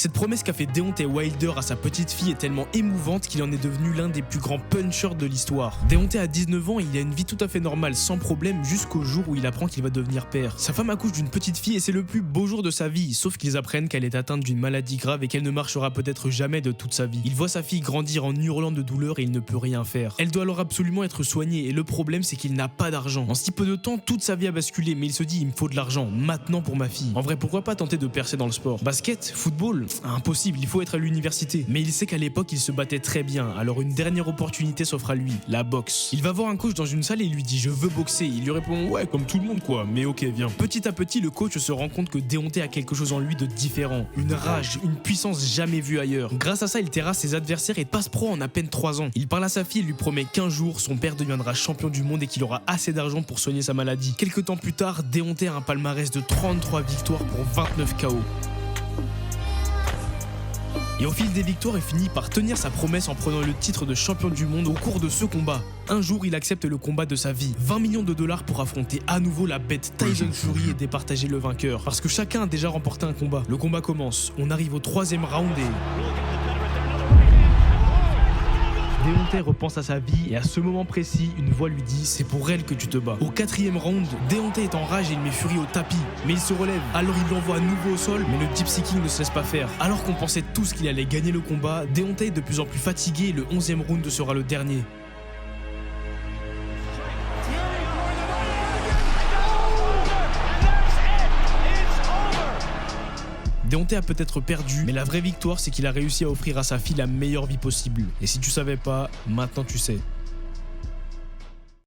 Cette promesse qu'a fait Deontay Wilder à sa petite fille est tellement émouvante qu'il en est devenu l'un des plus grands punchers de l'histoire. Deontay a 19 ans et il a une vie tout à fait normale, sans problème, jusqu'au jour où il apprend qu'il va devenir père. Sa femme accouche d'une petite fille et c'est le plus beau jour de sa vie, sauf qu'ils apprennent qu'elle est atteinte d'une maladie grave et qu'elle ne marchera peut-être jamais de toute sa vie. Il voit sa fille grandir en hurlant de douleur et il ne peut rien faire. Elle doit alors absolument être soignée et le problème c'est qu'il n'a pas d'argent. En si peu de temps, toute sa vie a basculé, mais il se dit il me faut de l'argent, maintenant pour ma fille. En vrai, pourquoi pas tenter de percer dans le sport? Basket, football, impossible, il faut être à l'université. Mais il sait qu'à l'époque il se battait très bien, alors une dernière opportunité s'offre à lui, la boxe. Il va voir un coach dans une salle et il lui dit je veux boxer. Il lui répond ouais comme tout le monde quoi, mais ok viens. Petit à petit le coach se rend compte que Deontay a quelque chose en lui de différent, une rage, une puissance jamais vue ailleurs. Grâce à ça il terrasse ses adversaires et passe pro en à peine 3 ans. Il parle à sa fille et lui promet qu'un jour son père deviendra champion du monde et qu'il aura assez d'argent pour soigner sa maladie. Quelques temps plus tard, Deontay a un palmarès de 33 victoires pour 29 KO. Et au fil des victoires, il finit par tenir sa promesse en prenant le titre de champion du monde au cours de ce combat. Un jour, il accepte le combat de sa vie. 20 millions de dollars pour affronter à nouveau la bête Tyson Fury et départager le vainqueur. Parce que chacun a déjà remporté un combat. Le combat commence. On arrive au 3e round et... Deontay repense à sa vie et à ce moment précis, une voix lui dit c'est pour elle que tu te bats. Au 4e round, Deontay est en rage et il met Fury au tapis, mais il se relève. Alors il l'envoie à nouveau au sol, mais le Deep Sea King ne se laisse pas faire. Alors qu'on pensait tous qu'il allait gagner le combat, Deontay est de plus en plus fatigué et le 11e round sera le dernier. Deontay a peut-être perdu, mais la vraie victoire c'est qu'il a réussi à offrir à sa fille la meilleure vie possible. Et si tu savais pas, maintenant tu sais.